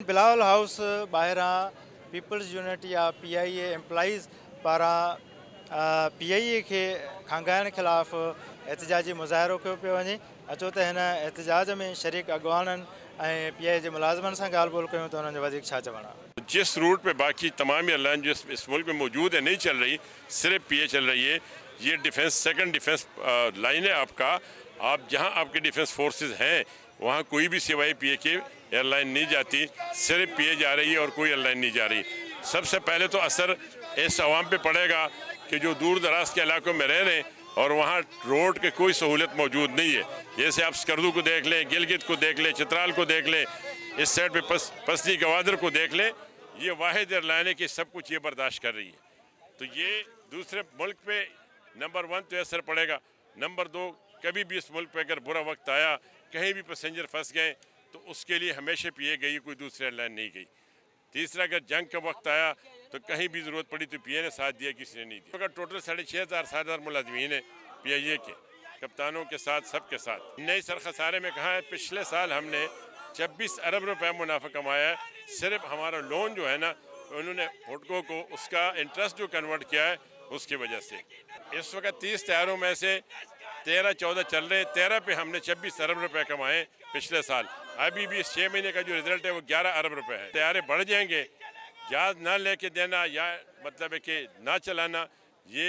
Bilawal house ॿाहिरां peoples unit या PIA employees पारां PIA खे खंगाइण ख़िलाफ़ एहतजाजी मुज़ाहिरो कयो पियो वञे। अचो त हिन एहतजाज में शरीक अॻवाननि ऐं PIA जे मुलाज़िमनि सां ॻाल्हि ॿोल कयूं त हुननि जो वधीक छा चवणु आहे। जिस रूट पे बाकी तमाम एयरलाइन जो इस मुल्क में मौजूद है नहीं चल रही, सिर्फ PA चल रही है। ये डिफेंस सेकंड डिफेंस लाइन है आपका। आप जहां आपके डिफेंस फोर्सेस हैं वहां कोई भी सिवाय PA के एयरलाइन नहीं जाती, सिर्फ PA जा रही है और कोई एयरलाइन नहीं जा रही। सबसे पहले तो असर इस आवाम पे पड़ेगा कि जो दूर दराज के इलाकों में रह रहे हैं और वहाँ रोड की कोई सहूलत मौजूद नहीं है। जैसे आप स्कर्दू को देख लें, गिलगित को देख लें, चित्राल को देख लें, इस साइड पे पसनी गवादर को देख लें, ये वाहिद एयरलाइन है कि सब कुछ ये बर्दाश्त कर रही है। तो ये दूसरे मुल्क पे नंबर 1 तो असर पड़ेगा। नंबर 2, कभी भी इस मुल्क पे अगर बुरा वक्त आया, कहीं भी पैसेंजर फंस गए तो उसके लिए हमेशा PA गई, कोई दूसरी एयरलाइन नहीं गई। तीसरा, अगर जंग का वक्त आया तो कहीं भी ज़रूरत पड़ी तो PA ने साथ दिया, किसी ने नहीं दिया। अगर टोटल 6,500 मुलाजमीन है PIA के, कप्तानों के साथ, सबके साथ। नई सर खसारे में कहा है, पिछले साल हमने 26 अरब रुपए मुनाफा कमाया है। सिर्फ हमारा लोन जो है ना, उन्होंने हुडको को उसका इंटरेस्ट जो कन्वर्ट किया है उसकी वजह से। इस वक्त 30 तैयारों में से 13-14 चल रहे हैं। 13 पे हमने 26 अरब रुपए कमाए पिछले साल। अभी भी 6 महीने का जो रिजल्ट है वो 11 अरब रुपए है। तैयारे बढ़ जाएंगे, जहाज ना लेके देना या मतलब है कि ना चलाना, ये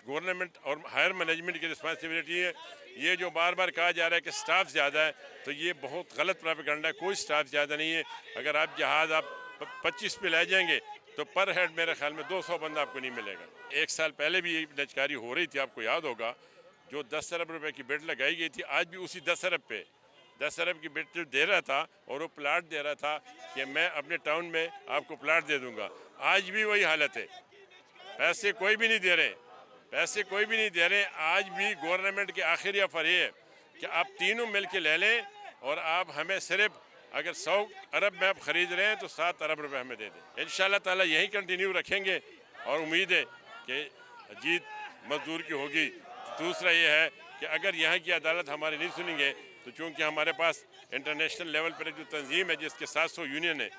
गवर्नमेंट और हायर मैनेजमेंट की रिस्पॉन्सिबिलिटी है। ये जो बार बार कहा जा रहा है कि स्टाफ ज़्यादा है, तो ये बहुत गलत प्रोपेगेंडा है। कोई स्टाफ ज़्यादा नहीं है। अगर आप जहाज़ आप 25 पे ले जाएंगे तो पर हेड मेरे ख्याल में 200 बंदा आपको नहीं मिलेगा। 1 साल पहले भी ये लचकारी हो रही थी, आपको याद होगा। जो 10 अरब रुपए की बिड लगाई गई थी, आज भी उसी 10 अरब पे 10 अरब की बिड दे रहा था और वो प्लाट दे रहा था कि मैं अपने टाउन में आपको प्लाट दे दूंगा। आज भी वही हालत है, पैसे कोई भी नहीं दे रहे, पैसे कोई भी नहीं दे रहे। आज भी गवर्नमेंट के आखिरी ऑफर ये है कि आप तीनों मिल के ले लें और आप हमें सिर्फ अगर 100 अरब में आप ख़रीद रहे हैं तो 7 अरब रुपए हमें दे दें। इंशाल्लाह ताला यही कंटिन्यू रखेंगे और उम्मीद है कि जीत मजदूर की होगी। दूसरा ये है कि अगर यहाँ की अदालत हमारी नहीं सुनेंगे तो चूँकि हमारे पास इंटरनेशनल लेवल पर एक जो तंजीम है जिसके 700 यूनियन है,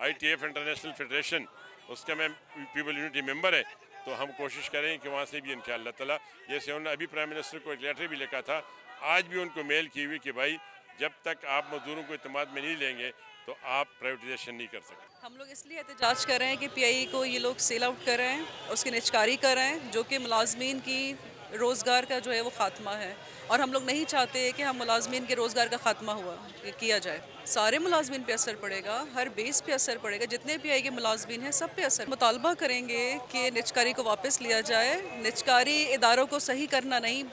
ITF इंटरनेशनल फेडरेशन, उसका मैं पीपल यूनिटी मेंबर है, तो हम कोशिश करें कि वहाँ से भी इंशाअल्लाह ताला, जैसे उन्होंने अभी प्राइम मिनिस्टर को एक लेटर भी लिखा था, आज भी उनको मेल की हुई कि भाई जब तक आप मजदूरों को इत्मीनान में नहीं लेंगे तो आप प्राइवेटाइजेशन नहीं कर सकते। हम लोग इसलिए एहतजाज कर रहे हैं कि PIA को ये लोग सेल आउट कर रहे हैं, उसकी निजकारी कर रहे हैं, जो कि मुलाजमीन की रोज़गार का जो है वो ख़ात्मा है। और हम लोग नहीं चाहते कि हम मुलाजमीन के रोज़गार का ख़ात्मा किया जाए। सारे मुलाजमीन पे असर पड़ेगा, हर बेस पे असर पड़ेगा, जितने PIA के मुलाजमीन हैं सब पे असर। मुतालबा करेंगे कि निजकारी को वापस लिया जाए। निजकारी इदारों को सही करना नहीं,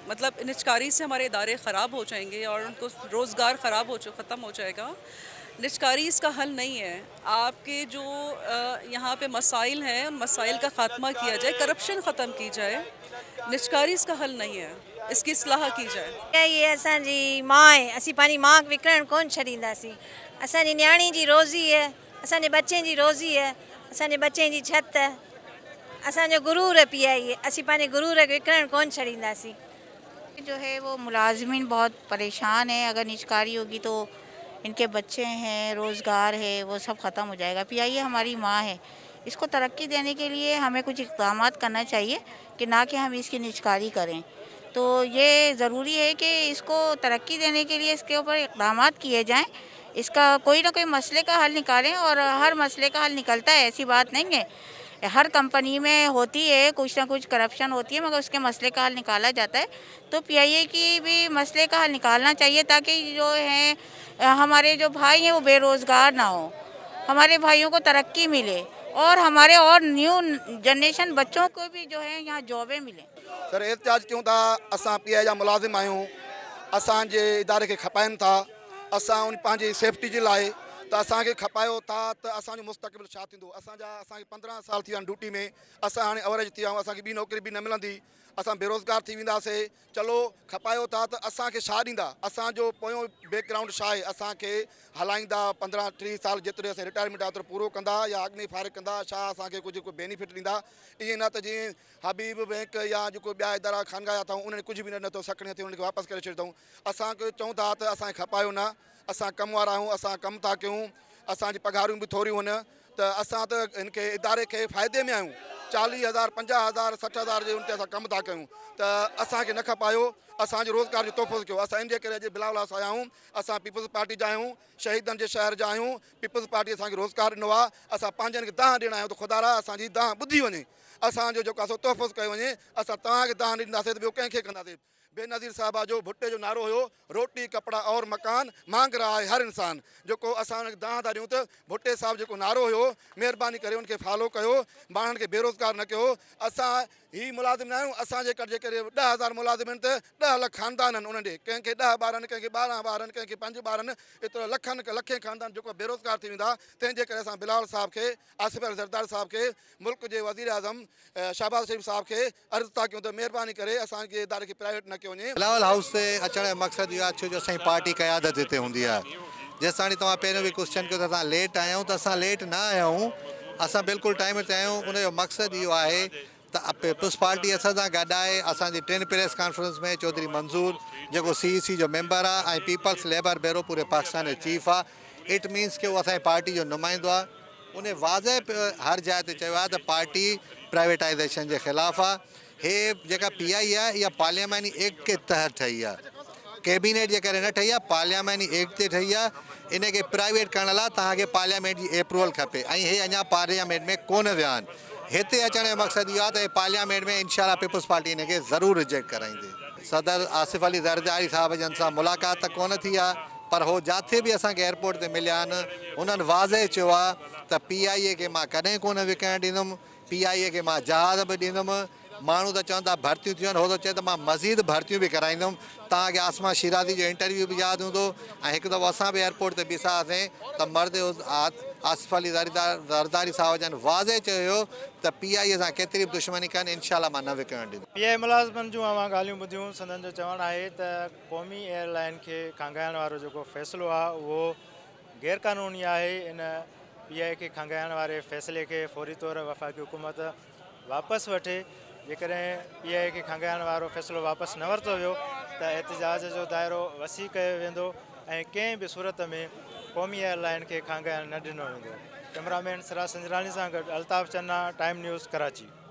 मतलब निजकारी से हमारे इदारे ख़राब हो जाएंगे और उनको रोज़गार ख़त्म हो जाएगा। निजकारी इसका हल नहीं है। आपके जो यहाँ पे मसाइल हैं, उन मसाइल का ख़ात्मा किया जाए, करप्शन ख़त्म की जाए। निजकारी इसका हल नहीं है, इसकी इस्लाह की जाए। ये असांजी माँ आहे, असीं पंहिंजी मां खे विकिणणु कोन छॾींदासीं। असांजी न्याणी जी रोज़ी है, असांजे बच्चे जी रोज़ी है, असांजे बच्चे जी छत, असांजो गुरूर है PIA, असीं पंहिंजे गुरूर खे विकिणणु कोन छॾींदासीं। जो है वो मुलाजमीन बहुत परेशान है। अगर निजकारी होगी तो इनके बच्चे हैं, रोज़गार है, वो सब ख़त्म हो जाएगा। PIA हमारी माँ है, इसको तरक्की देने के लिए हमें कुछ इक़दाम करना चाहिए कि ना कि हम इसकी निजकारी करें। तो ये ज़रूरी है कि इसको तरक्की देने के लिए इसके ऊपर इक़दाम किए जाएं, इसका कोई ना कोई मसले का हल निकालें। और हर मसले का हल निकलता है, ऐसी बात नहीं है। हर कंपनी में होती है कुछ ना कुछ करप्शन होती है, मगर उसके मसले का हल निकाला जाता है। तो PIA की भी मसले का हल निकालना चाहिए ताकि जो है हमारे जो भाई हैं वो बेरोज़गार ना हो, हमारे भाइयों को तरक्की मिले और हमारे और न्यू जनरेशन बच्चों को भी जो है यहाँ जॉबें मिलें। सर एहतजाज क्यों था? असां PIA जा मुलाज़िम आहियूं, असांजे इदारे खे खपाइनि था। असां उन पंहिंजी सेफ्टी जे लाइ त असांखे खपायो था त असांजो मुस्तक़बिल छा थींदो? असांखे 15 साल थी विया आहिनि ड्यूटी में, असां हाणे अवरेज थी विया आहियूं, असांखे ॿी नौकिरी बि न मिलंदी, असां बेरोज़गार थी वेंदासीं। चलो खपायो था त असांखे छा ॾींदा? असांजो पोयों बैकग्राउंड छा आहे? असांखे हलाईंदा 15-30 साल जेतिरो असां रिटायरमेंट आहे ओतिरो पूरो कंदा या अग्नि फारिग कंदा? छा असांखे कुझु कोई बेनिफिट ॾींदा? ईअं न त जीअं हबीब बैंक या जेको ॿिया इदारा खानगा अथऊं उन्हनि कुझु बि नथो सखणी थी, उन्हनि खे वापसि करे छॾियऊं। असांखे चऊं था त असांखे खपायो न, असां कम वारा आहियूं, असां कमु था कयूं। असांजी पघारूं बि थोरियूं आहिनि त असां त हिनखे इदारे खे फ़ाइदे में आहियूं 40,000 50,000 60,000 जे उन ते असां कमु था कयूं त असांखे न खपायो असांजे रोज़गार जो तोहफ़ो कयो असां इन जे करे अॼु बिलावल आहियां आहियूं असां पीपल्स पार्टी जा आहियूं शहीदनि जे शहर जा आहियूं पीपल्स पार्टी असांखे रोज़गार ॾिनो आहे असां पंहिंजनि खे दाह ॾियणा आहियूं त ख़ुदा असांजी दाह ॿुधी वञे असांजो जेको आहे तोहफ़ो कयो वञे असां तव्हांखे दाह न ॾींदासीं त ॿियो कंहिंखे कंदासीं बेनज़ीर साहिबा जो भुट्टे जो नारो हुयो रोटी कपिड़ा और मकान मांग रहा है हर इंसान जेको असां हुनखे दाह था ॾियूं त भुट्टे साहिब जेको नारो हुयो महिरबानी करे उनखे फॉलो कयो माण्हुनि खे बेरोज़गार न कयो असां ही मुलाज़िम न आहियूं असांजे करे जेकॾहिं 10,000 मुलाज़िम आहिनि त 10 लख ख़ानदान आहिनि उन्हनि ॾे कंहिंखे 10 ॿार आहिनि कंहिंखे 12 ॿार आहिनि कंहिंखे 5 ॿार आहिनि एतिरो लखे ख़ानदान जेको बेरोज़गार थी वेंदा तंहिंजे करे असां बिलावल साहिब खे आसिफ अली ज़रदारी साहिब खे मुल्क जे वज़ीर आज़म शहबाज़ शरीफ़ साहिब खे अर्ज़ु था कयूं त महिरबानी करे असांजे इदारे खे प्राइवेट न कयो वञे बिलावल हाउस से अचण जो मक़सदु इहो आहे छो जो असांजी पार्टी क़यादत हिते हूंदी आहे जेसि ताणी तव्हां पहिरियों बि क्वेश्चन कयो त असां लेट आया आहियूं त असां लेट न आया आहियूं असां बिल्कुलु टाइम ते आया आहियूं उनजो मक़सदु इहो आहे त पीपल्स पार्टी असां सां गॾु आहे असांजी 3 प्रेस कॉन्फ्रेंस में चौधरी मंज़ूर जेको CEC जो मेंबर आहे ऐं पीपल्स लेबर ब्यूरो पूरे पाकिस्तान जो चीफ आहे इट मीन्स कि उहो असांजी पार्टी जो नुमाइंदो आहे उन वाज़े हर जाइ ते चयो आहे त पार्टी प्राइवेटाइज़ेशन जे ख़िलाफ़ु आहे हे जेका PI आहे इहा पार्लियामेंटी एक्ट के तहत ठही आहे कैबिनेट जे करे न ठही आहे पार्लियामेंटी एक्ट ते ठही आहे इनखे प्राइवेट करण लाइ तव्हांखे पार्लियामेंट जी अप्रूवल खपे ऐं हे अञा पार्लियामेंट में कोन विया आहिनि हिते अचण जो मक़सदु इहो आहे त पार्लियामेंट में इनशाला पीपल्स पार्टी इनखे ज़रूरु रिजेक्ट कराईंदी सदर आसिफ अली ज़रदारी साहिब जन सां मुलाक़ात त कोन थी आहे पर हो जिथे बि असांखे एयरपोर्ट ते मिलिया आहिनि उन्हनि वाज़े चयो आहे त PIA खे मां कॾहिं कोन विकिणणु ॾींदुमि PIA खे मां जहाज़ बि ॾींदुमि माण्हू त चवनि था भर्तियूं थियूं आहिनि हो त चए त मां मज़ीद भर्तियूं बि कराईंदुमि तव्हांखे आसमा शिराज़ी जो इंटरव्यू बि यादि हूंदो ऐं हिकु दफ़ो असां बि एयरपोर्ट ते बीसासीं त मर्द आसिफ अली ज़रदारी साहिब जन वाज़े चयो त PIA सां केतिरी बि दुश्मनी कनि इनशाला मां न विकिणणु ॾींदुमि PI मुलाज़िमनि जूं अवां ॻाल्हियूं ॿुधियूं संदन जो चवणु आहे त क़ौमी एयरलाइन खे खंगाइण वारो जेको फ़ैसिलो आहे उहो गैरक़ानूनी आहे इन PI खे खंगाइण वारे फ़ैसिले खे फौरी तौरु वफ़ाक़ी हुकूमत वापसि वठे जेकॾहिं PI खे खंगाइण वारो फ़ैसिलो वापसि न वरितो वियो त एहतिजाज जो दाइरो वसी कयो वेंदो ऐं कंहिं बि सूरत में क़ौमी एयरलाइन खे खंगाइण न ॾिनो वेंदो कैमरामैन सिराज संजरानी सां गॾु अल्ताफ़ चन्ना टाइम न्यूज़ कराची